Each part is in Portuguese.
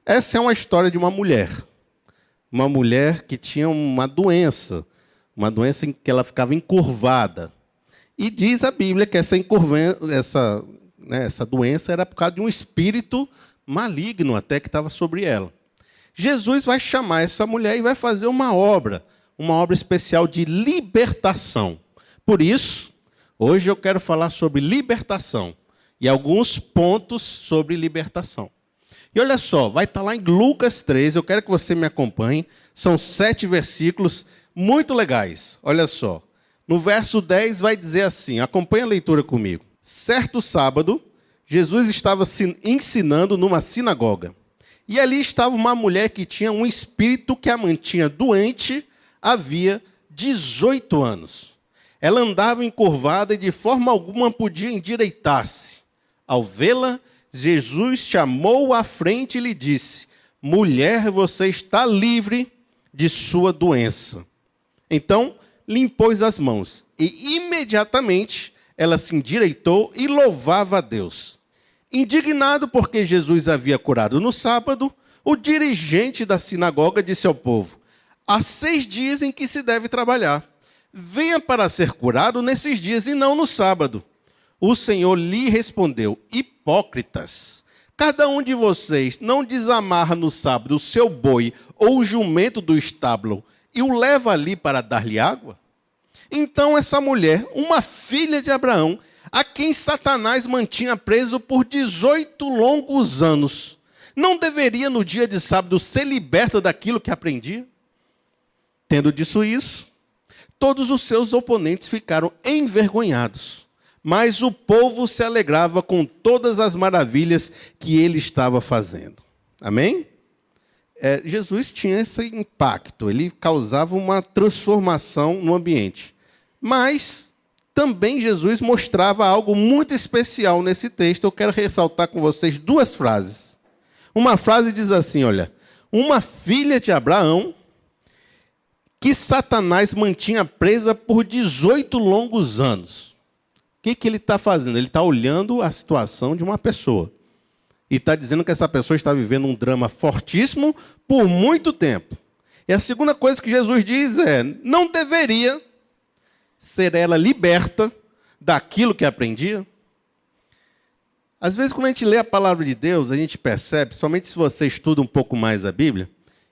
Essa é uma história de uma mulher. Uma mulher que tinha uma doença em que ela ficava encurvada. E diz a Bíblia que essa doença era por causa de um espírito maligno até que estava sobre ela. Jesus vai chamar essa mulher e vai fazer uma obra especial de libertação. Por isso, hoje eu quero falar sobre libertação e alguns pontos sobre libertação. E olha só, vai estar lá em Lucas 3, eu quero que você me acompanhe, são 7 versículos muito legais. Olha só, no verso 10 vai dizer assim, acompanhe a leitura comigo. Certo sábado, Jesus estava ensinando numa sinagoga. E ali estava uma mulher que tinha um espírito que a mantinha doente havia 18 anos. Ela andava encurvada e de forma alguma podia endireitar-se. Ao vê-la, Jesus chamou-a à frente e lhe disse: mulher, você está livre de sua doença. Então, lhe impôs as mãos e imediatamente ela se endireitou e louvava a Deus. Indignado porque Jesus havia curado no sábado, o dirigente da sinagoga disse ao povo: há 6 dias em que se deve trabalhar. Venha para ser curado nesses dias e não no sábado. O Senhor lhe respondeu: hipócritas, cada um de vocês não desamarra no sábado o seu boi ou o jumento do estábulo e o leva ali para dar-lhe água? Então essa mulher, uma filha de Abraão, a quem Satanás mantinha preso por 18 longos anos, não deveria no dia de sábado ser liberta daquilo que aprendia? Tendo dito isso, todos os seus oponentes ficaram envergonhados, mas o povo se alegrava com todas as maravilhas que ele estava fazendo. Amém? Jesus tinha esse impacto, ele causava uma transformação no ambiente. Mas também Jesus mostrava algo muito especial nesse texto. Eu quero ressaltar com vocês 2 frases. Uma frase diz assim, olha: uma filha de Abraão que Satanás mantinha presa por 18 longos anos. O que ele está fazendo? Ele está olhando a situação de uma pessoa. E está dizendo que essa pessoa está vivendo um drama fortíssimo por muito tempo. E a segunda coisa que Jesus diz é: não deveria ser ela liberta daquilo que aprendia? Às vezes, quando a gente lê a palavra de Deus, a gente percebe, principalmente se você estuda um pouco mais a Bíblia,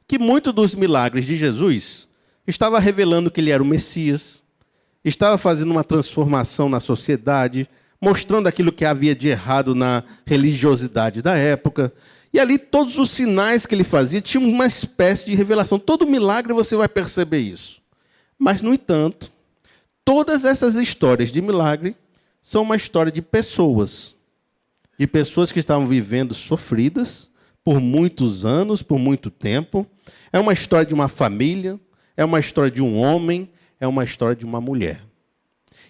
que muitos dos milagres de Jesus estava revelando que ele era o Messias, estava fazendo uma transformação na sociedade, mostrando aquilo que havia de errado na religiosidade da época. E ali todos os sinais que ele fazia tinham uma espécie de revelação. Todo milagre você vai perceber isso. Mas, no entanto, todas essas histórias de milagre são uma história de pessoas que estavam vivendo sofridas por muitos anos, por muito tempo. É uma história de uma família, é uma história de um homem, é uma história de uma mulher.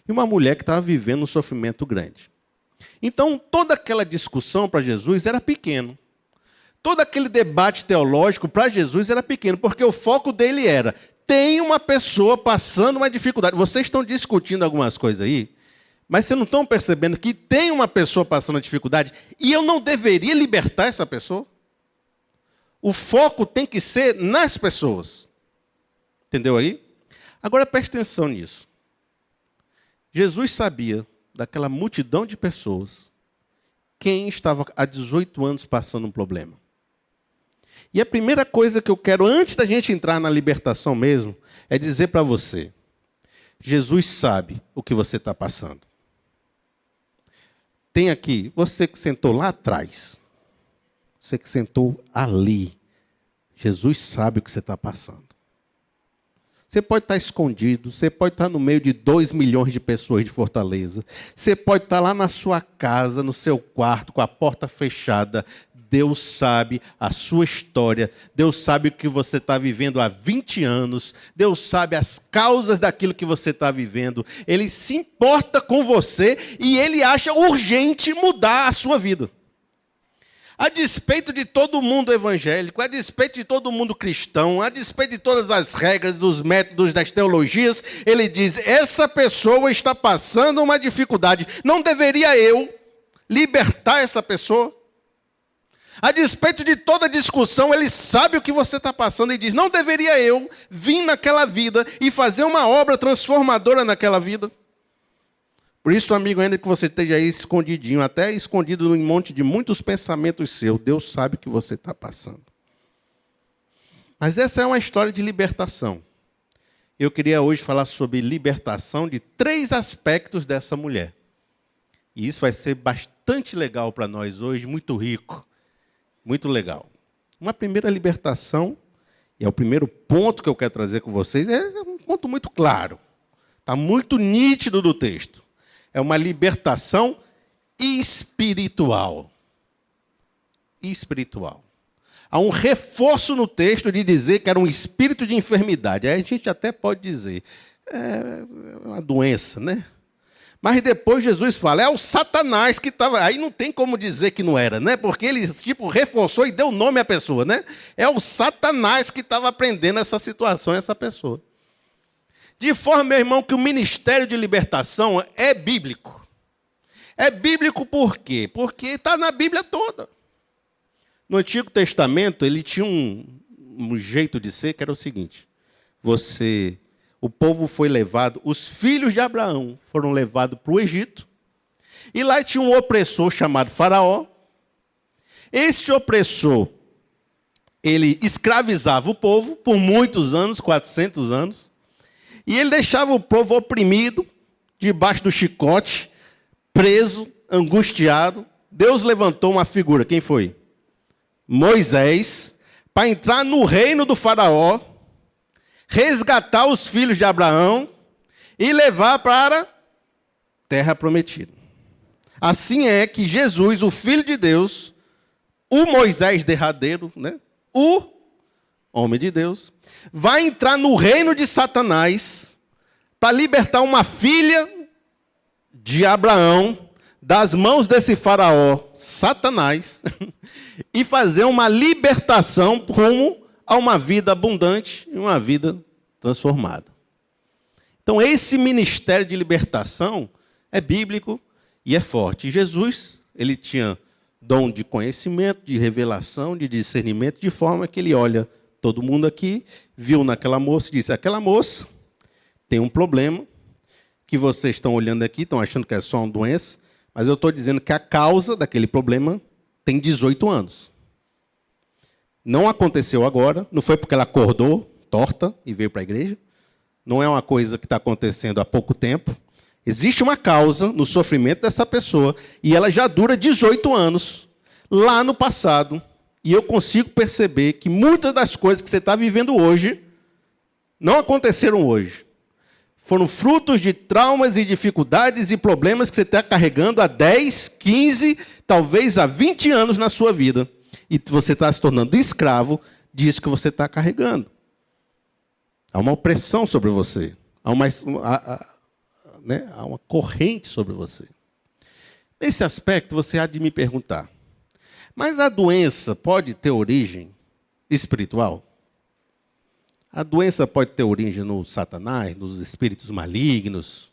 E uma mulher que estava vivendo um sofrimento grande. Então, toda aquela discussão para Jesus era pequeno. Todo aquele debate teológico para Jesus era pequeno, porque o foco dele era: tem uma pessoa passando uma dificuldade. Vocês estão discutindo algumas coisas aí, mas vocês não estão percebendo que tem uma pessoa passando uma dificuldade e eu não deveria libertar essa pessoa? O foco tem que ser nas pessoas. Entendeu aí? Agora preste atenção nisso. Jesus sabia daquela multidão de pessoas quem estava há 18 anos passando um problema. E a primeira coisa que eu quero, antes da gente entrar na libertação mesmo, é dizer para você: Jesus sabe o que você está passando. Tem aqui, você que sentou lá atrás, você que sentou ali, Jesus sabe o que você está passando. Você pode estar escondido, você pode estar no meio de 2 milhões de pessoas de Fortaleza, você pode estar lá na sua casa, no seu quarto, com a porta fechada. Deus sabe a sua história, Deus sabe o que você está vivendo há 20 anos, Deus sabe as causas daquilo que você está vivendo, Ele se importa com você e Ele acha urgente mudar a sua vida. A despeito de todo mundo evangélico, a despeito de todo mundo cristão, a despeito de todas as regras, dos métodos, das teologias, Ele diz: essa pessoa está passando uma dificuldade, não deveria eu libertar essa pessoa? A despeito de toda discussão, ele sabe o que você está passando e diz, não deveria eu vir naquela vida e fazer uma obra transformadora naquela vida? Por isso, amigo, ainda que você esteja aí escondidinho, até escondido num monte de muitos pensamentos seus, Deus sabe o que você está passando. Mas essa é uma história de libertação. Eu queria hoje falar sobre libertação de 3 aspectos dessa mulher. E isso vai ser bastante legal para nós hoje, muito rico, muito legal. Uma primeira libertação, e é o primeiro ponto que eu quero trazer com vocês, é um ponto muito claro. Está muito nítido do texto. É uma libertação espiritual. Espiritual. Há um reforço no texto de dizer que era um espírito de enfermidade. Aí a gente até pode dizer, é uma doença, né? Mas depois Jesus fala, é o Satanás que estava... Aí não tem como dizer que não era, né? Porque ele reforçou e deu nome à pessoa, né? É o Satanás que estava prendendo essa situação, essa pessoa. De forma, meu irmão, que o ministério de libertação é bíblico. É bíblico por quê? Porque está na Bíblia toda. No Antigo Testamento, ele tinha um jeito de ser que era o seguinte. O povo foi levado, os filhos de Abraão foram levados para o Egito. E lá tinha um opressor chamado Faraó. Esse opressor, ele escravizava o povo por muitos anos, 400 anos. E ele deixava o povo oprimido, debaixo do chicote, preso, angustiado. Deus levantou uma figura, quem foi? Moisés, para entrar no reino do Faraó, resgatar os filhos de Abraão e levar para a terra prometida. Assim é que Jesus, o Filho de Deus, o Moisés derradeiro, né? O homem de Deus, vai entrar no reino de Satanás para libertar uma filha de Abraão das mãos desse faraó, Satanás, e fazer uma libertação rumo a uma vida abundante e uma vida transformada. Então, esse ministério de libertação é bíblico e é forte. E Jesus, ele tinha dom de conhecimento, de revelação, de discernimento, de forma que ele olha todo mundo aqui, viu naquela moça e disse, aquela moça tem um problema, que vocês estão olhando aqui, estão achando que é só uma doença, mas eu estou dizendo que a causa daquele problema tem 18 anos. Não aconteceu agora, não foi porque ela acordou torta e veio para a igreja, não é uma coisa que está acontecendo há pouco tempo. Existe uma causa no sofrimento dessa pessoa e ela já dura 18 anos, lá no passado. E eu consigo perceber que muitas das coisas que você está vivendo hoje não aconteceram hoje. Foram frutos de traumas e dificuldades e problemas que você está carregando há 10, 15, talvez há 20 anos na sua vida. E você está se tornando escravo disso que você está carregando. Há uma opressão sobre você. Há uma corrente sobre você. Nesse aspecto, você há de me perguntar, mas a doença pode ter origem espiritual? A doença pode ter origem no Satanás, nos espíritos malignos?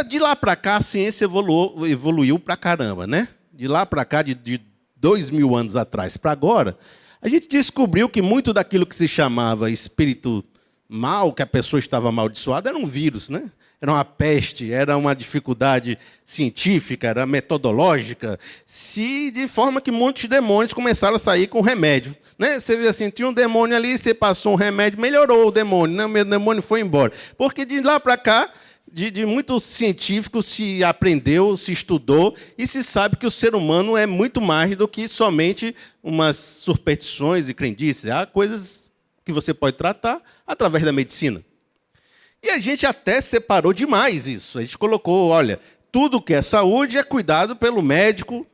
De lá para cá, a ciência evoluiu para caramba, né? De lá para cá, de 2000 anos atrás para agora, a gente descobriu que muito daquilo que se chamava espírito mal, que a pessoa estava amaldiçoada, era um vírus, né? Era uma peste, era uma dificuldade científica, era metodológica, de forma que muitos demônios começaram a sair com remédio. Né? Você vê assim, tinha um demônio ali, você passou um remédio, melhorou o demônio, né? O demônio foi embora. Porque de lá para cá, de muitos científicos se aprendeu, se estudou, e se sabe que o ser humano é muito mais do que somente umas superstições e crendices. Há coisas que você pode tratar através da medicina. E a gente até separou demais isso. A gente colocou, olha, tudo que é saúde é cuidado pelo médico,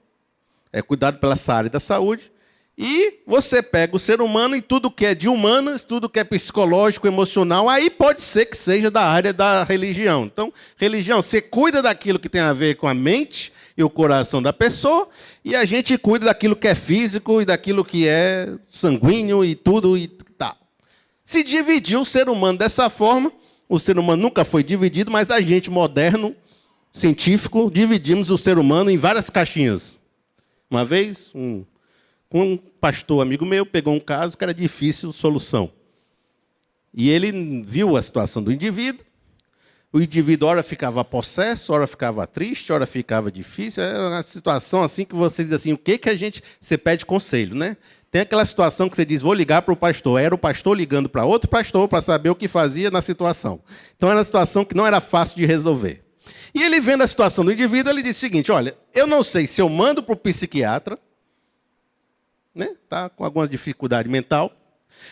é cuidado pela área da saúde, e você pega o ser humano e tudo que é de humanas, tudo que é psicológico, emocional, aí pode ser que seja da área da religião. Então, religião, você cuida daquilo que tem a ver com a mente e o coração da pessoa, e a gente cuida daquilo que é físico e daquilo que é sanguíneo e tudo e tal. Se dividiu o ser humano dessa forma. O ser humano nunca foi dividido, mas a gente, moderno, científico, dividimos o ser humano em várias caixinhas. Uma vez, um pastor amigo meu pegou um caso que era difícil solução. E ele viu a situação do indivíduo. O indivíduo, ora ficava possesso, ora ficava triste, ora ficava difícil. Era uma situação assim que você diz assim, o que a gente... Você pede conselho, né? Tem aquela situação que você diz, vou ligar para o pastor. Era o pastor ligando para outro pastor para saber o que fazia na situação. Então, era uma situação que não era fácil de resolver. E ele, vendo a situação do indivíduo, ele disse o seguinte, olha, eu não sei se eu mando para o psiquiatra, né? Tá com alguma dificuldade mental.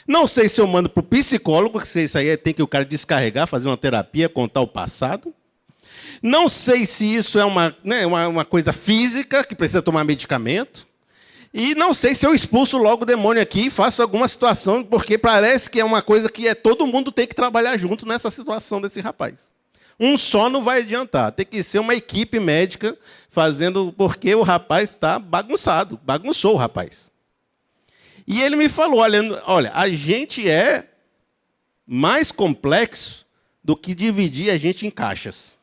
Não sei se eu mando para o psicólogo, que isso aí tem que o cara descarregar, fazer uma terapia, contar o passado. Não sei se isso é uma coisa física, que precisa tomar medicamento. E não sei se eu expulso logo o demônio aqui e faço alguma situação, porque parece que é uma coisa que todo mundo tem que trabalhar junto nessa situação desse rapaz. Um só não vai adiantar, tem que ser uma equipe médica fazendo, porque o rapaz está bagunçado, bagunçou o rapaz. E ele me falou, olha, a gente é mais complexo do que dividir a gente em caixas.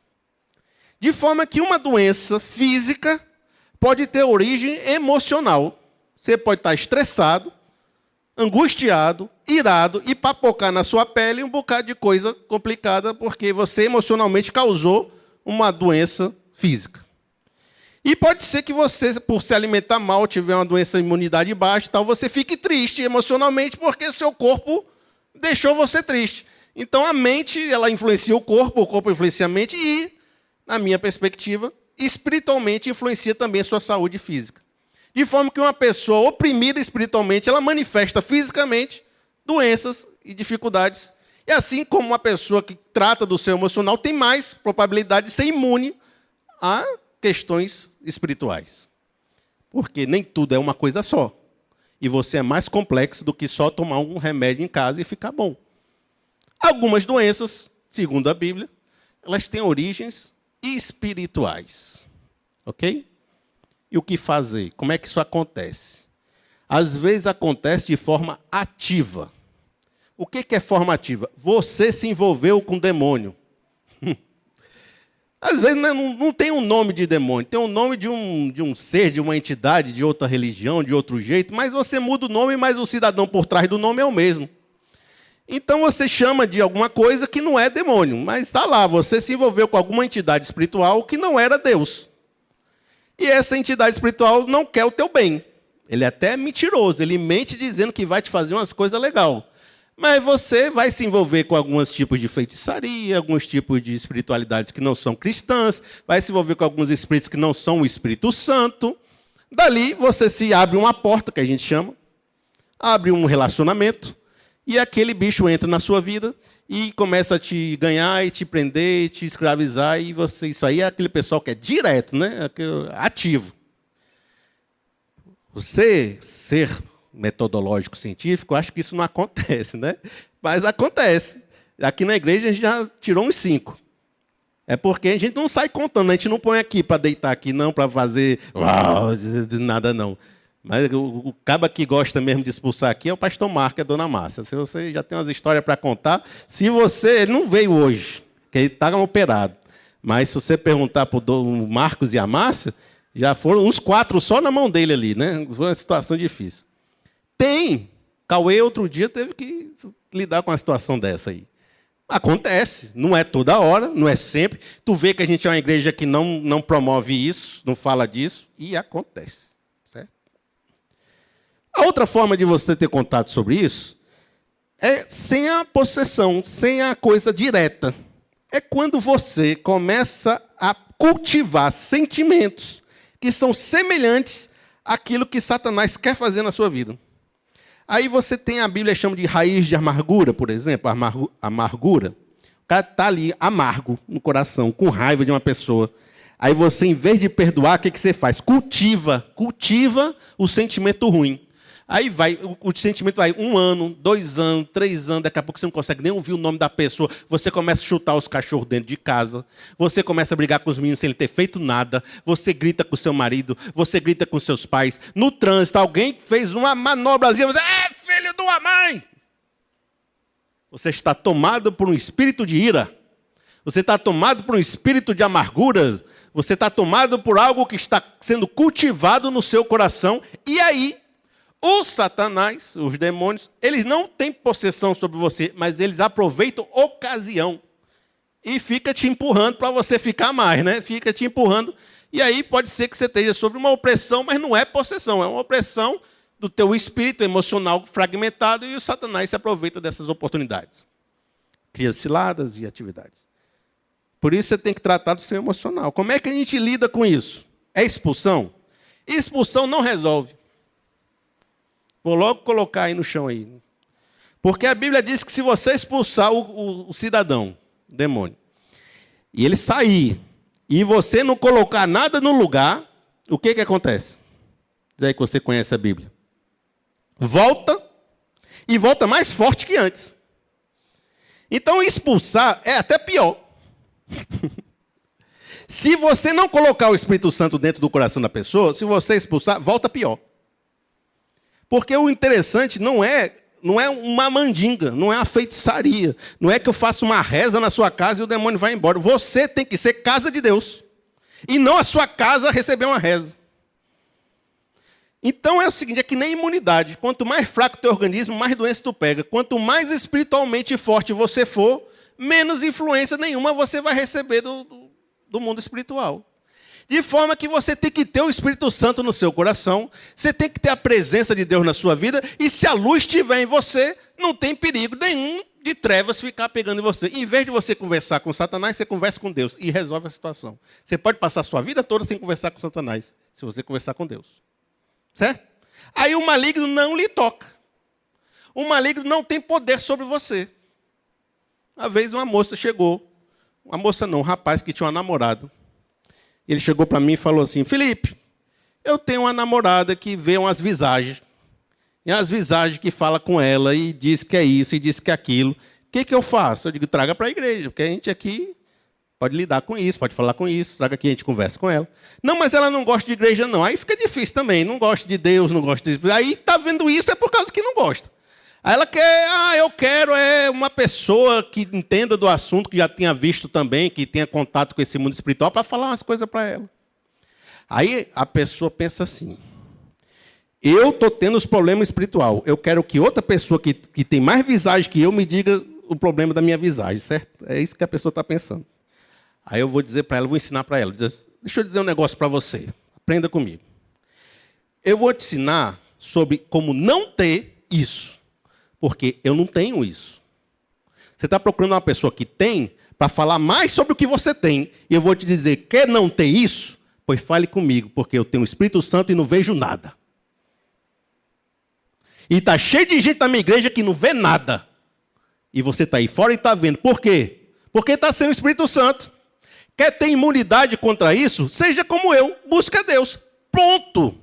De forma que uma doença física pode ter origem emocional. Você pode estar estressado, angustiado, irado e papocar na sua pele um bocado de coisa complicada porque você emocionalmente causou uma doença física. E pode ser que você, por se alimentar mal, tiver uma doença de imunidade baixa, tal, você fique triste emocionalmente porque seu corpo deixou você triste. Então a mente, ela influencia o corpo influencia a mente e, na minha perspectiva, espiritualmente influencia também a sua saúde física. De forma que uma pessoa oprimida espiritualmente, ela manifesta fisicamente doenças e dificuldades. E assim como uma pessoa que trata do seu emocional tem mais probabilidade de ser imune a questões espirituais. Porque nem tudo é uma coisa só. E você é mais complexo do que só tomar um remédio em casa e ficar bom. Algumas doenças, segundo a Bíblia, elas têm origens espirituais. Ok? E o que fazer? Como é que isso acontece? Às vezes acontece de forma ativa. O que é forma ativa? Você se envolveu com o demônio. Às vezes não tem um nome de demônio, tem um nome de um ser, de uma entidade, de outra religião, de outro jeito, mas você muda o nome, mas o cidadão por trás do nome é o mesmo. Então você chama de alguma coisa que não é demônio, mas está lá, você se envolveu com alguma entidade espiritual que não era Deus. E essa entidade espiritual não quer o teu bem. Ele é até mentiroso, ele mente dizendo que vai te fazer umas coisas legais. Mas você vai se envolver com alguns tipos de feitiçaria, alguns tipos de espiritualidades que não são cristãs, vai se envolver com alguns espíritos que não são o Espírito Santo. Dali você se abre uma porta, que a gente chama, abre um relacionamento, e aquele bicho entra na sua vida e começa a te ganhar, e te prender, e te escravizar, e você, isso aí é aquele pessoal que é direto, né? Ativo. Você ser metodológico científico, acho que isso não acontece, né? Mas acontece. Aqui na igreja a gente já tirou uns 5. É porque a gente não sai contando, a gente não põe aqui para deitar aqui, não, para fazer nada, não. Mas o caba que gosta mesmo de expulsar aqui é o pastor Marco e a dona Márcia. Se você já tem umas histórias para contar, ele não veio hoje, que ele está operado. Mas se você perguntar para o Marcos e a Márcia, já foram uns 4 só na mão dele ali, né? Foi uma situação difícil. Tem. Cauê, outro dia, teve que lidar com uma situação dessa aí. Acontece. Não é toda hora, não é sempre. Tu vê que a gente é uma igreja que não promove isso, não fala disso, e acontece. Certo? A outra forma de você ter contato sobre isso é sem a possessão, sem a coisa direta. É quando você começa a cultivar sentimentos que são semelhantes àquilo que Satanás quer fazer na sua vida. Aí você tem, a Bíblia chama de raiz de amargura, por exemplo, amargura. O cara está ali, amargo no coração, com raiva de uma pessoa. Aí você, em vez de perdoar, o que você faz? Cultiva o sentimento ruim. Aí vai, o sentimento vai 1 ano, 2 anos, 3 anos, daqui a pouco você não consegue nem ouvir o nome da pessoa, você começa a chutar os cachorros dentro de casa, você começa a brigar com os meninos sem ele ter feito nada, você grita com o seu marido, você grita com seus pais, no trânsito, alguém fez uma manobrazinha, você, filho de uma mãe! Você está tomado por um espírito de ira, você está tomado por um espírito de amargura, Você está tomado por algo que está sendo cultivado no seu coração. E aí, os Satanás, os demônios, eles não têm possessão sobre você, mas eles aproveitam ocasião. E fica te empurrando para você ficar mais, né? Fica te empurrando. E aí pode ser que você esteja sobre uma opressão, mas não é possessão. É uma opressão do teu espírito emocional fragmentado e o Satanás se aproveita dessas oportunidades. Cria ciladas e atividades. Por isso você tem que tratar do seu emocional. Como é que a gente lida com isso? É expulsão? Expulsão não resolve. Vou logo colocar aí no chão aí. Porque a Bíblia diz que se você expulsar o cidadão, o demônio, e ele sair, e você não colocar nada no lugar, o que acontece? Diz aí que você conhece a Bíblia. Volta, e volta mais forte que antes. Então expulsar é até pior. Se você não colocar o Espírito Santo dentro do coração da pessoa, se você expulsar, volta pior. Porque o interessante não é uma mandinga, não é uma feitiçaria. Não é que eu faça uma reza na sua casa e o demônio vai embora. Você tem que ser casa de Deus. E não a sua casa receber uma reza. Então é o seguinte, é que nem imunidade. Quanto mais fraco o teu organismo, mais doença tu pega. Quanto mais espiritualmente forte você for, menos influência nenhuma você vai receber do mundo espiritual. De forma que você tem que ter o Espírito Santo no seu coração, você tem que ter a presença de Deus na sua vida, e se a luz estiver em você, não tem perigo nenhum de trevas ficar pegando em você. Em vez de você conversar com Satanás, você conversa com Deus e resolve a situação. Você pode passar a sua vida toda sem conversar com Satanás, se você conversar com Deus. Certo? Aí o maligno não lhe toca. O maligno não tem poder sobre você. Uma vez uma moça chegou, uma moça não, um rapaz que tinha um namorado. Ele chegou para mim e falou assim, Felipe, eu tenho uma namorada que vê umas visagens. E as visagens que fala com ela e diz que é isso e diz que é aquilo. O que eu faço? Eu digo, traga para a igreja, porque a gente aqui pode lidar com isso, pode falar com isso, traga aqui, a gente conversa com ela. Não, mas ela não gosta de igreja não. Aí fica difícil também, não gosta de Deus, não gosta de... Aí está vendo isso é por causa que não gosta. Aí ela quer, eu quero uma pessoa que entenda do assunto, que já tinha visto também, que tenha contato com esse mundo espiritual, para falar umas coisas para ela. Aí a pessoa pensa assim, eu estou tendo os problemas espirituais, eu quero que outra pessoa que tem mais visagem que eu me diga o problema da minha visagem, certo? É isso que a pessoa está pensando. Aí eu vou dizer para ela, vou ensinar para ela, deixa eu dizer um negócio para você, aprenda comigo. Eu vou te ensinar sobre como não ter isso. Porque eu não tenho isso. Você está procurando uma pessoa que tem para falar mais sobre o que você tem. E eu vou te dizer, quer não ter isso? Pois fale comigo, porque eu tenho o Espírito Santo e não vejo nada. E está cheio de gente na minha igreja que não vê nada. E você está aí fora e está vendo. Por quê? Porque está sem o Espírito Santo. Quer ter imunidade contra isso? Seja como eu, busca Deus. Pronto.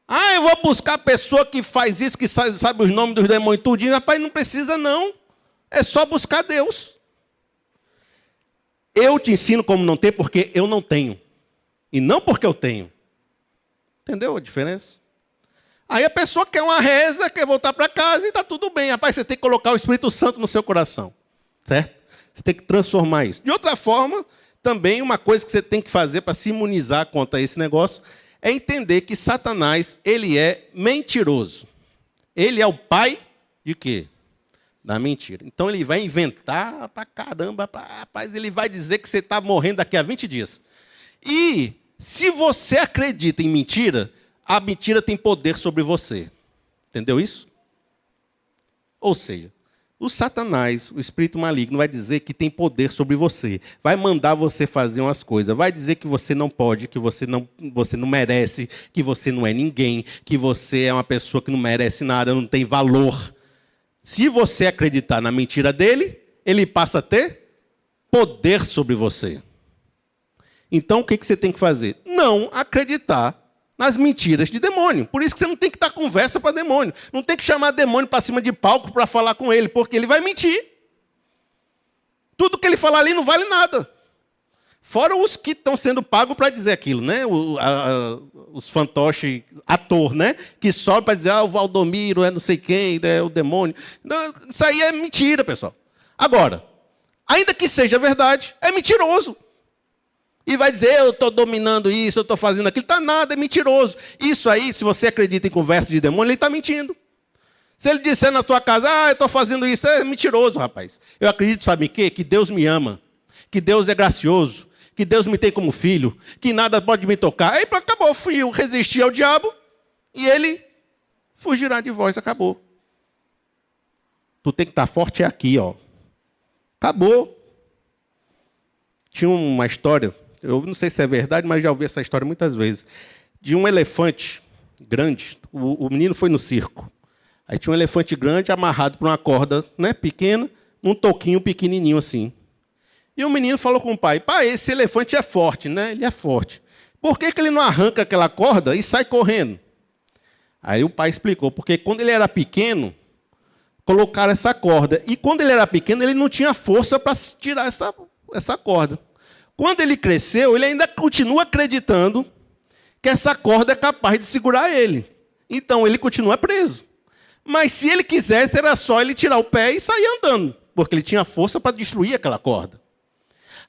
Eu vou buscar a pessoa que faz isso, que sabe os nomes dos demônios tudinho. Rapaz, não precisa não. É só buscar Deus. Eu te ensino como não ter, porque eu não tenho. E não porque eu tenho. Entendeu a diferença? Aí a pessoa quer uma reza, quer voltar para casa e está tudo bem. Rapaz, você tem que colocar o Espírito Santo no seu coração. Certo? Você tem que transformar isso. De outra forma, também uma coisa que você tem que fazer para se imunizar contra esse negócio é entender que Satanás, ele é mentiroso. Ele é o pai de quê? Da mentira. Então ele vai inventar para caramba, rapaz, ele vai dizer que você está morrendo daqui a 20 dias. E se você acredita em mentira, a mentira tem poder sobre você. Entendeu isso? Ou seja, o Satanás, o espírito maligno, vai dizer que tem poder sobre você. Vai mandar você fazer umas coisas. Vai dizer que você não pode, que você não merece, que você não é ninguém, que você é uma pessoa que não merece nada, não tem valor. Se você acreditar na mentira dele, ele passa a ter poder sobre você. Então, o que você tem que fazer? Não acreditar nas mentiras de demônio. Por isso que você não tem que dar conversa para demônio. Não tem que chamar demônio para cima de palco para falar com ele, porque ele vai mentir. Tudo que ele falar ali não vale nada. Fora os que estão sendo pagos para dizer aquilo, né? Os fantoches, ator, né? Que sobe para dizer, o Valdomiro é não sei quem, é o demônio. Não, isso aí é mentira, pessoal. Agora, ainda que seja verdade, é mentiroso. E vai dizer, eu estou dominando isso, eu estou fazendo aquilo. Está nada, é mentiroso. Isso aí, se você acredita em conversa de demônio, ele está mentindo. Se ele disser na tua casa, eu estou fazendo isso, é mentiroso, rapaz. Eu acredito, sabe em quê? Que Deus me ama, que Deus é gracioso, que Deus me tem como filho, que nada pode me tocar. Aí acabou, eu resisti ao diabo e ele fugirá de vós, acabou. Tu tem que estar forte aqui, ó. Acabou. Tinha uma história, eu não sei se é verdade, mas já ouvi essa história muitas vezes, de um elefante grande. O menino foi no circo. Aí tinha um elefante grande amarrado por uma corda, né, pequena, num toquinho pequenininho assim. E o menino falou com o pai, pai, esse elefante é forte, né? Ele é forte. Por que ele não arranca aquela corda e sai correndo? Aí o pai explicou, porque quando ele era pequeno, colocaram essa corda. E quando ele era pequeno, ele não tinha força para tirar essa corda. Quando ele cresceu, ele ainda continua acreditando que essa corda é capaz de segurar ele. Então ele continua preso. Mas se ele quisesse, era só ele tirar o pé e sair andando, porque ele tinha força para destruir aquela corda.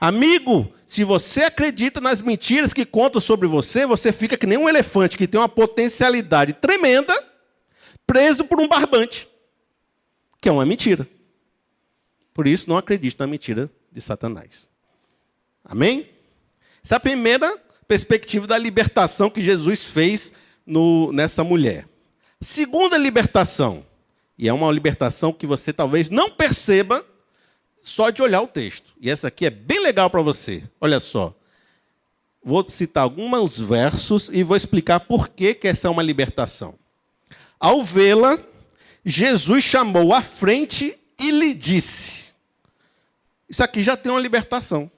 Amigo, se você acredita nas mentiras que contam sobre você, você fica que nem um elefante que tem uma potencialidade tremenda, preso por um barbante, que é uma mentira. Por isso, não acredite na mentira de Satanás. Amém? Essa é a primeira perspectiva da libertação que Jesus fez nessa mulher. Segunda libertação, e é uma libertação que você talvez não perceba só de olhar o texto. E essa aqui é bem legal para você. Olha só. Vou citar alguns versos e vou explicar por que essa é uma libertação. Ao vê-la, Jesus chamou à frente e lhe disse. Isso aqui já tem uma libertação.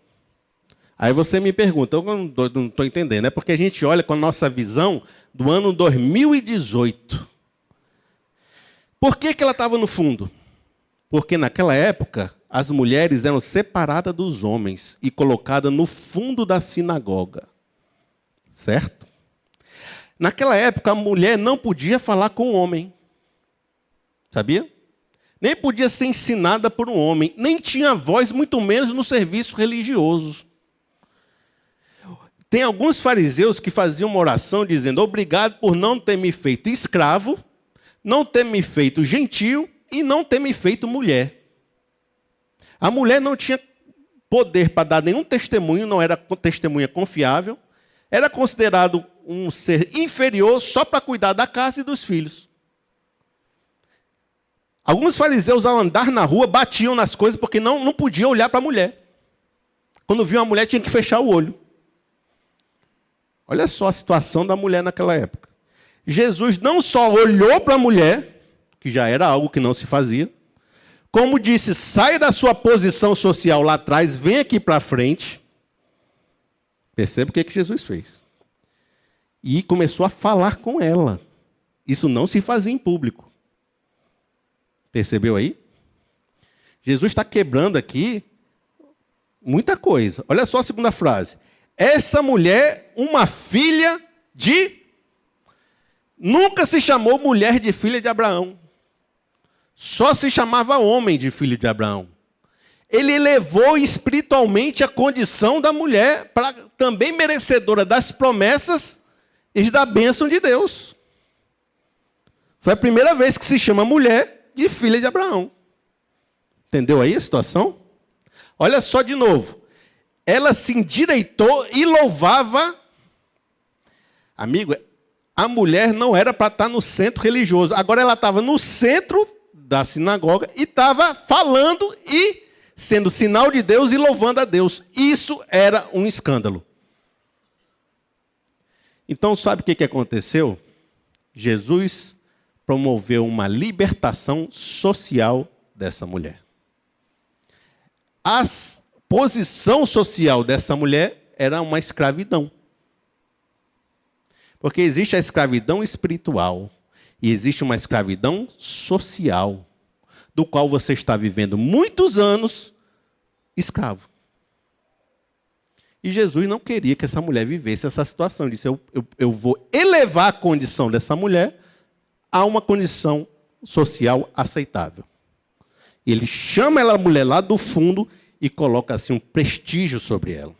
Aí você me pergunta, eu não estou entendendo, é porque a gente olha com a nossa visão do ano 2018. Por que ela estava no fundo? Porque naquela época, as mulheres eram separadas dos homens e colocadas no fundo da sinagoga. Certo? Naquela época, a mulher não podia falar com o homem. Sabia? Nem podia ser ensinada por um homem. Nem tinha voz, muito menos no serviço religioso. Tem alguns fariseus que faziam uma oração dizendo, obrigado por não ter me feito escravo, não ter me feito gentio e não ter me feito mulher. A mulher não tinha poder para dar nenhum testemunho, não era testemunha confiável, era considerado um ser inferior só para cuidar da casa e dos filhos. Alguns fariseus, ao andar na rua, batiam nas coisas porque não podiam olhar para a mulher. Quando viam a mulher, tinha que fechar o olho. Olha só a situação da mulher naquela época. Jesus não só olhou para a mulher, que já era algo que não se fazia, como disse, sai da sua posição social lá atrás, vem aqui para frente. Perceba o que Jesus fez. E começou a falar com ela. Isso não se fazia em público. Percebeu aí? Jesus está quebrando aqui muita coisa. Olha só a segunda frase. Essa mulher, uma filha de... Nunca se chamou mulher de filha de Abraão. Só se chamava homem de filho de Abraão. Ele elevou espiritualmente a condição da mulher para também merecedora das promessas e da bênção de Deus. Foi a primeira vez que se chama mulher de filha de Abraão. Entendeu aí a situação? Olha só de novo. Ela se endireitou e louvava. Amigo, a mulher não era para estar no centro religioso. Agora ela estava no centro da sinagoga e estava falando e sendo sinal de Deus e louvando a Deus. Isso era um escândalo. Então, sabe o que aconteceu? Jesus promoveu uma libertação social dessa mulher. A posição social dessa mulher era uma escravidão. Porque existe a escravidão espiritual e existe uma escravidão social, do qual você está vivendo muitos anos escravo. E Jesus não queria que essa mulher vivesse essa situação. Ele disse, eu vou elevar a condição dessa mulher a uma condição social aceitável. E ele chama ela, a mulher lá do fundo, e coloca assim um prestígio sobre ela.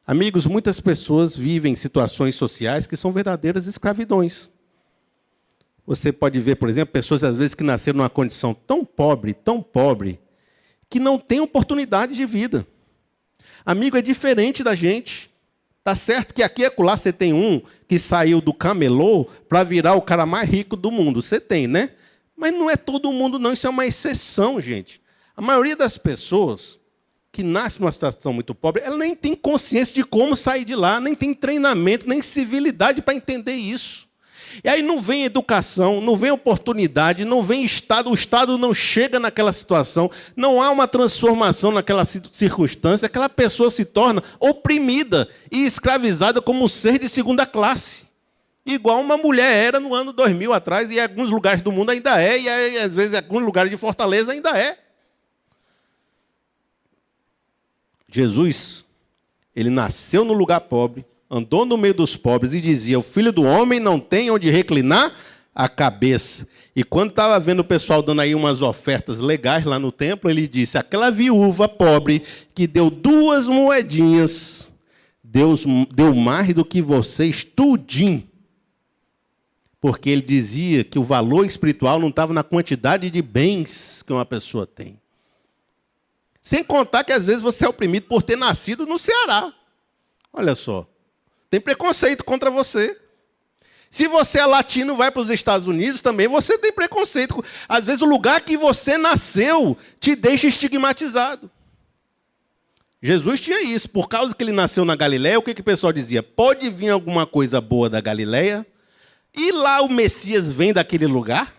Amigos, muitas pessoas vivem situações sociais que são verdadeiras escravidões. Você pode ver, por exemplo, pessoas às vezes que nasceram numa condição tão pobre, que não têm oportunidade de vida. Amigo, é diferente da gente. Tá certo que aqui e acolá você tem um que saiu do camelô para virar o cara mais rico do mundo. Você tem, né? Mas não é todo mundo, não. Isso é uma exceção, gente. A maioria das pessoas que nascem numa situação muito pobre, ela nem tem consciência de como sair de lá, nem tem treinamento, nem civilidade para entender isso. E aí não vem educação, não vem oportunidade, não vem Estado, o Estado não chega naquela situação, não há uma transformação naquela circunstância, aquela pessoa se torna oprimida e escravizada como um ser de segunda classe. Igual uma mulher era no ano 2000 atrás, e em alguns lugares do mundo ainda é, e aí, às vezes em alguns lugares de Fortaleza ainda é. Jesus, ele nasceu no lugar pobre, andou no meio dos pobres e dizia: o filho do homem não tem onde reclinar a cabeça. E quando estava vendo o pessoal dando aí umas ofertas legais lá no templo, ele disse: aquela viúva pobre que deu 2 moedinhas, Deus deu mais do que vocês tudinho. Porque ele dizia que o valor espiritual não estava na quantidade de bens que uma pessoa tem. Sem contar que às vezes você é oprimido por ter nascido no Ceará. Olha só. Tem preconceito contra você. Se você é latino, vai para os Estados Unidos também, você tem preconceito. Às vezes o lugar que você nasceu te deixa estigmatizado. Jesus tinha isso. Por causa que ele nasceu na Galileia, o que o pessoal dizia? Pode vir alguma coisa boa da Galileia? E lá o Messias vem daquele lugar?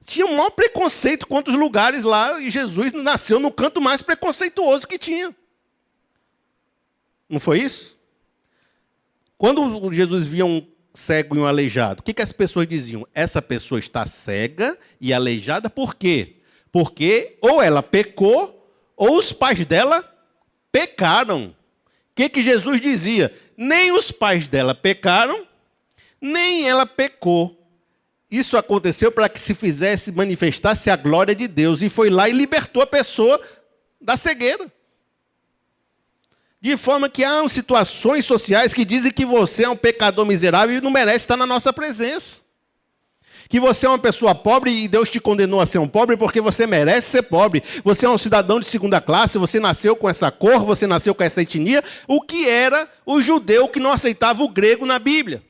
Tinha um maior preconceito contra os lugares lá, e Jesus nasceu no canto mais preconceituoso que tinha. Não foi isso? Quando Jesus via um cego e um aleijado, o que as pessoas diziam? Essa pessoa está cega e aleijada por quê? Porque ou ela pecou, ou os pais dela pecaram. O que Jesus dizia? Nem os pais dela pecaram, nem ela pecou. Isso aconteceu para que se fizesse, manifestasse a glória de Deus. E foi lá e libertou a pessoa da cegueira. De forma que há situações sociais que dizem que você é um pecador miserável e não merece estar na nossa presença. Que você é uma pessoa pobre e Deus te condenou a ser um pobre porque você merece ser pobre. Você é um cidadão de segunda classe, você nasceu com essa cor, você nasceu com essa etnia. O que era o judeu que não aceitava o grego na Bíblia?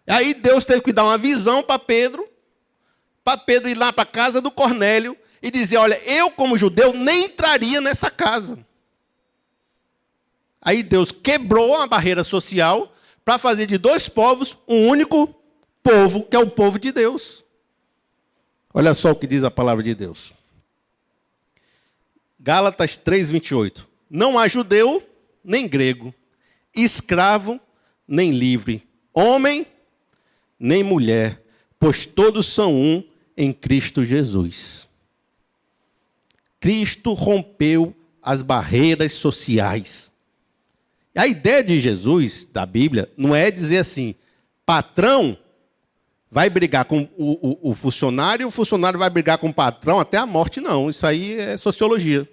Aí Deus teve que dar uma visão para Pedro ir lá para a casa do Cornélio e dizer: olha, eu como judeu nem entraria nessa casa. Aí Deus quebrou a barreira social para fazer de 2 povos um único povo, que é o povo de Deus. Olha só o que diz a palavra de Deus. Gálatas 3:28. Não há judeu nem grego, escravo nem livre, homem nem mulher, pois todos são um em Cristo Jesus. Cristo rompeu as barreiras sociais. A ideia de Jesus, da Bíblia, não é dizer assim: patrão vai brigar com o funcionário vai brigar com o patrão até a morte. Não, isso aí é sociologia.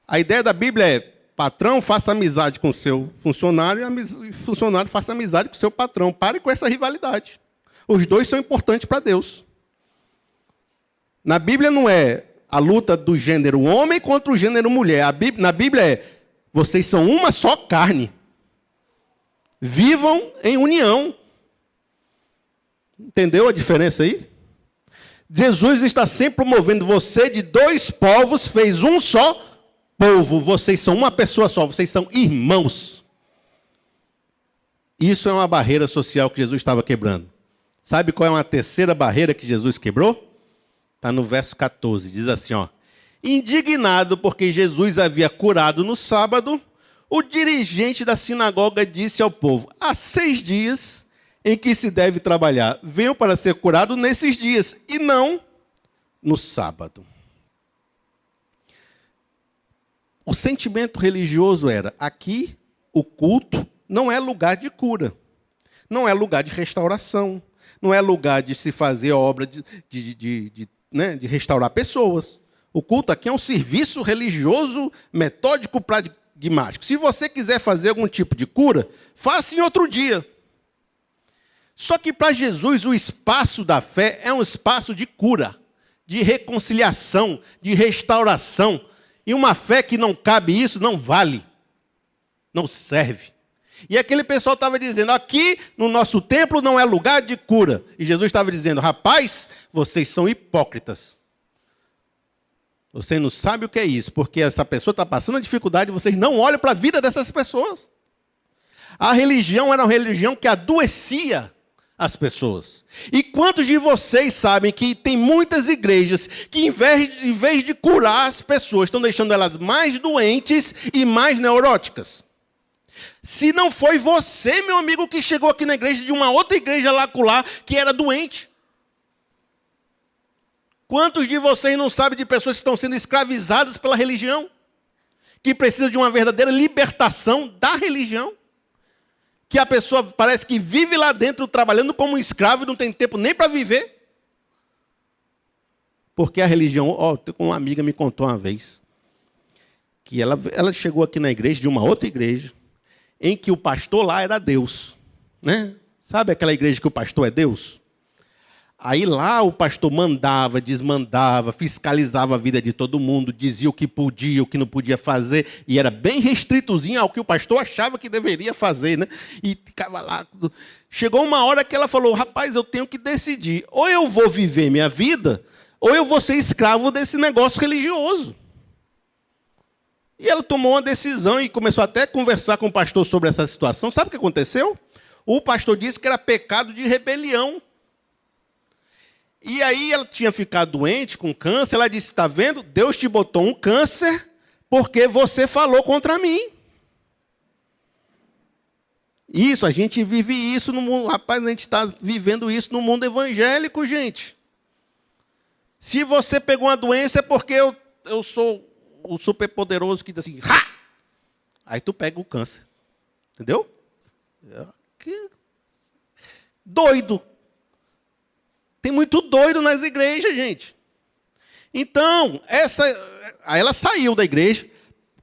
A ideia da Bíblia é: patrão faça amizade com o seu funcionário e funcionário faça amizade com o seu patrão. Pare com essa rivalidade. Os dois são importantes para Deus. Na Bíblia não é a luta do gênero homem contra o gênero mulher. Na Bíblia é: vocês são uma só carne. Vivam em união. Entendeu a diferença aí? Jesus está sempre promovendo você de 2 povos, fez um só povo. Vocês são uma pessoa só, vocês são irmãos. Isso é uma barreira social que Jesus estava quebrando. Sabe qual é uma terceira barreira que Jesus quebrou? Está no verso 14, diz assim, ó: indignado porque Jesus havia curado no sábado, o dirigente da sinagoga disse ao povo: há 6 dias em que se deve trabalhar. Venham para ser curado nesses dias, e não no sábado. O sentimento religioso era: aqui o culto não é lugar de cura, não é lugar de restauração, não é lugar de se fazer obra de restaurar pessoas. O culto aqui é um serviço religioso, metódico, pragmático. Se você quiser fazer algum tipo de cura, faça em outro dia. Só que para Jesus o espaço da fé é um espaço de cura, de reconciliação, de restauração. E uma fé que não cabe isso não vale, não serve. E aquele pessoal estava dizendo, aqui no nosso templo não é lugar de cura. E Jesus estava dizendo, rapaz, vocês são hipócritas. Você não sabe o que é isso, porque essa pessoa está passando dificuldade e vocês não olham para a vida dessas pessoas. A religião era uma religião que adoecia as pessoas. E quantos de vocês sabem que tem muitas igrejas que, em vez de curar as pessoas, estão deixando elas mais doentes e mais neuróticas? Se não foi você, meu amigo, que chegou aqui na igreja de uma outra igreja lá que era doente. Quantos de vocês não sabem de pessoas que estão sendo escravizadas pela religião? Que precisam de uma verdadeira libertação da religião? Que a pessoa parece que vive lá dentro trabalhando como um escravo e não tem tempo nem para viver? Porque a religião... uma amiga me contou uma vez que ela chegou aqui na igreja, de uma outra igreja, em que o pastor lá era Deus, né? Sabe aquela igreja que o pastor é Deus? Aí lá o pastor mandava, desmandava, fiscalizava a vida de todo mundo, dizia o que podia, o que não podia fazer, e era bem restritozinho ao que o pastor achava que deveria fazer, né? E ficava lá. Chegou uma hora que ela falou, rapaz, eu tenho que decidir, ou eu vou viver minha vida, ou eu vou ser escravo desse negócio religioso. E ela tomou uma decisão e começou até a conversar com o pastor sobre essa situação. Sabe o que aconteceu? O pastor disse que era pecado de rebelião. E aí ela tinha ficado doente com câncer. Ela disse, está vendo? Deus te botou um câncer porque você falou contra mim. Isso, a gente vive isso no mundo. Rapaz, a gente está vivendo isso no mundo evangélico, gente. Se você pegou uma doença é porque eu sou... o superpoderoso que diz assim, ha! Aí tu pega o câncer. Entendeu? Que doido. Tem muito doido nas igrejas, gente. Então, aí ela saiu da igreja,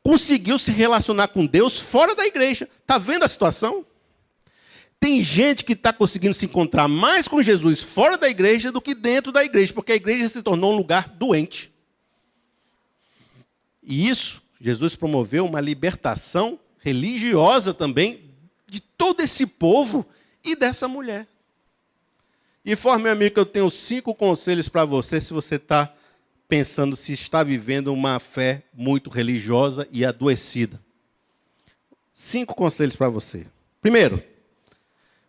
conseguiu se relacionar com Deus fora da igreja. Está vendo a situação? Tem gente que está conseguindo se encontrar mais com Jesus fora da igreja do que dentro da igreja, porque a igreja se tornou um lugar doente. E isso, Jesus promoveu uma libertação religiosa também de todo esse povo e dessa mulher. De forma, meu amigo, que eu tenho 5 conselhos para você, se você está pensando se está vivendo uma fé muito religiosa e adoecida. 5 conselhos para você. Primeiro,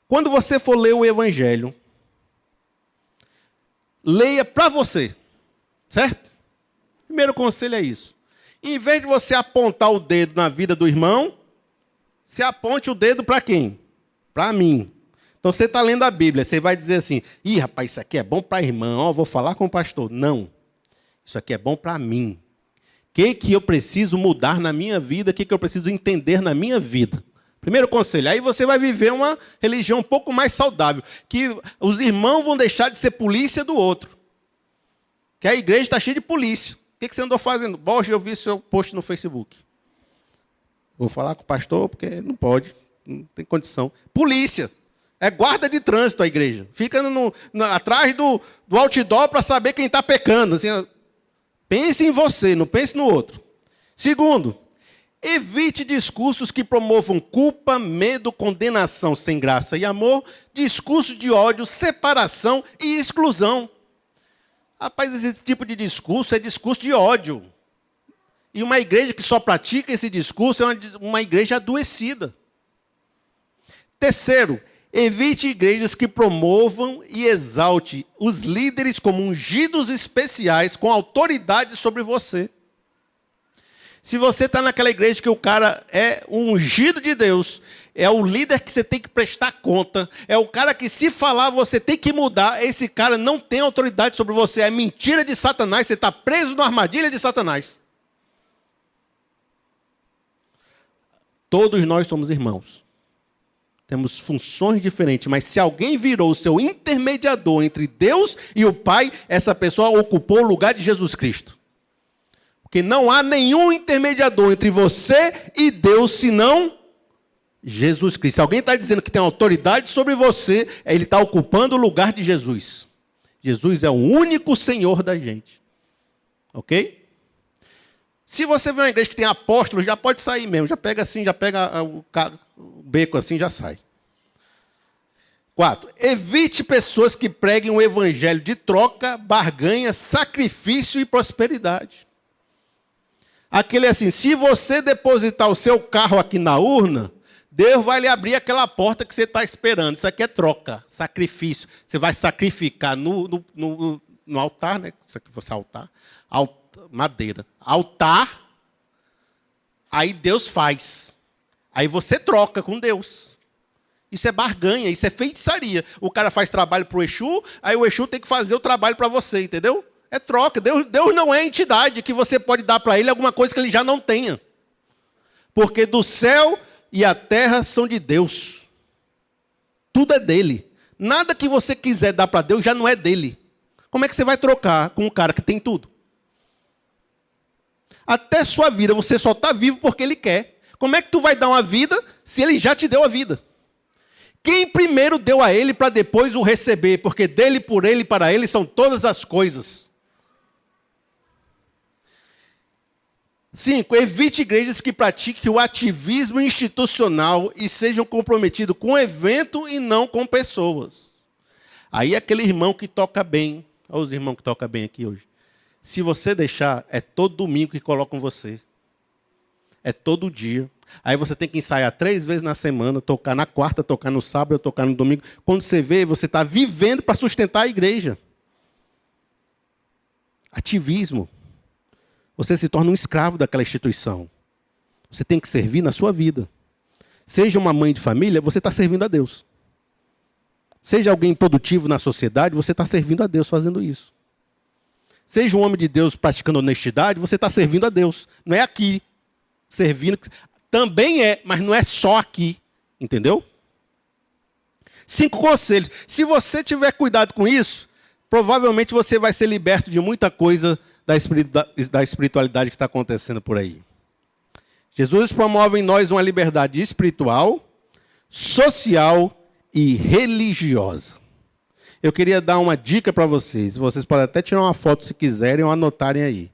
quando você for ler o Evangelho, leia para você, certo? Primeiro conselho é isso. Em vez de você apontar o dedo na vida do irmão, você aponte o dedo para quem? Para mim. Então você está lendo a Bíblia, você vai dizer assim, ih, rapaz, isso aqui é bom para a irmã, vou falar com o pastor. Não, isso aqui é bom para mim. O que eu preciso mudar na minha vida, o que eu preciso entender na minha vida? Primeiro conselho, aí você vai viver uma religião um pouco mais saudável, que os irmãos vão deixar de ser polícia do outro. Que a igreja está cheia de polícia. O que você andou fazendo? Borges, eu vi seu post no Facebook. Vou falar com o pastor, porque não pode, não tem condição. Polícia. É guarda de trânsito a igreja. Fica atrás do outdoor para saber quem está pecando. Assim, pense em você, não pense no outro. Segundo, evite discursos que promovam culpa, medo, condenação sem graça e amor, discursos de ódio, separação e exclusão. Rapaz, esse tipo de discurso é discurso de ódio. E uma igreja que só pratica esse discurso é uma igreja adoecida. Terceiro, evite igrejas que promovam e exalte os líderes como ungidos especiais com autoridade sobre você. Se você está naquela igreja que o cara é um ungido de Deus, é o líder que você tem que prestar conta, é o cara que se falar você tem que mudar, esse cara não tem autoridade sobre você, é mentira de Satanás, você está preso na armadilha de Satanás. Todos nós somos irmãos. Temos funções diferentes, mas se alguém virou o seu intermediador entre Deus e o Pai, essa pessoa ocupou o lugar de Jesus Cristo. Porque não há nenhum intermediador entre você e Deus, senão Jesus Cristo. Se alguém está dizendo que tem autoridade sobre você, ele está ocupando o lugar de Jesus. Jesus é o único Senhor da gente. Ok? Se você vê uma igreja que tem apóstolos, já pode sair mesmo. Já pega assim, já pega o beco assim, já sai. 4. Evite pessoas que preguem um evangelho de troca, barganha, sacrifício e prosperidade. Aquele assim, se você depositar o seu carro aqui na urna, Deus vai lhe abrir aquela porta que você está esperando. Isso aqui é troca, sacrifício. Você vai sacrificar no altar, né? Isso aqui fosse altar. Madeira. Altar. Aí Deus faz. Aí você troca com Deus. Isso é barganha, isso é feitiçaria. O cara faz trabalho para o Exu, aí o Exu tem que fazer o trabalho para você, entendeu? É troca. Deus não é entidade que você pode dar para ele alguma coisa que ele já não tenha. Porque do céu e a terra são de Deus. Tudo é dele. Nada que você quiser dar para Deus já não é dele. Como é que você vai trocar com um cara que tem tudo? Até sua vida você só está vivo porque ele quer. Como é que tu vai dar uma vida se ele já te deu a vida? Quem primeiro deu a ele para depois o receber? Porque dele, por ele e para ele são todas as coisas. 5. Evite igrejas que pratiquem o ativismo institucional e sejam comprometidos com o evento e não com pessoas. Aí aquele irmão que toca bem, olha os irmãos que tocam bem aqui hoje. Se você deixar, é todo domingo que colocam você. É todo dia. Aí você tem que ensaiar 3 vezes na semana, tocar na quarta, tocar no sábado, tocar no domingo. Quando você vê, você está vivendo para sustentar a igreja. Ativismo. Você se torna um escravo daquela instituição. Você tem que servir na sua vida. Seja uma mãe de família, você está servindo a Deus. Seja alguém produtivo na sociedade, você está servindo a Deus fazendo isso. Seja um homem de Deus praticando honestidade, você está servindo a Deus. Não é aqui. Servindo. Também é, mas não é só aqui. Entendeu? 5 conselhos. Se você tiver cuidado com isso, provavelmente você vai ser liberto de muita coisa da espiritualidade que está acontecendo por aí. Jesus promove em nós uma liberdade espiritual, social e religiosa. Eu queria dar uma dica para vocês. Vocês podem até tirar uma foto se quiserem ou anotarem aí.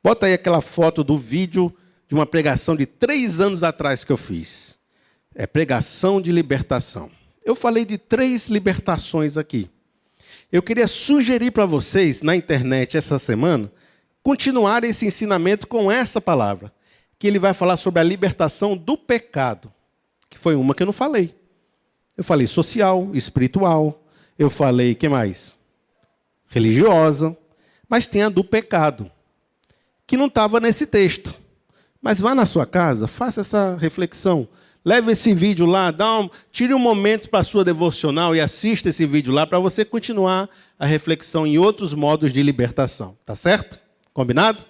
Bota aí aquela foto do vídeo de uma pregação de 3 anos atrás que eu fiz. É pregação de libertação. Eu falei de 3 libertações aqui. Eu queria sugerir para vocês, na internet essa semana, continuar esse ensinamento com essa palavra, que ele vai falar sobre a libertação do pecado, que foi uma que eu não falei. Eu falei social, espiritual, eu falei, que mais? Religiosa, mas tem a do pecado, que não estava nesse texto. Mas vá na sua casa, faça essa reflexão, leve esse vídeo lá, tire um momento para a sua devocional e assista esse vídeo lá para você continuar a reflexão em outros modos de libertação, tá certo? Combinado?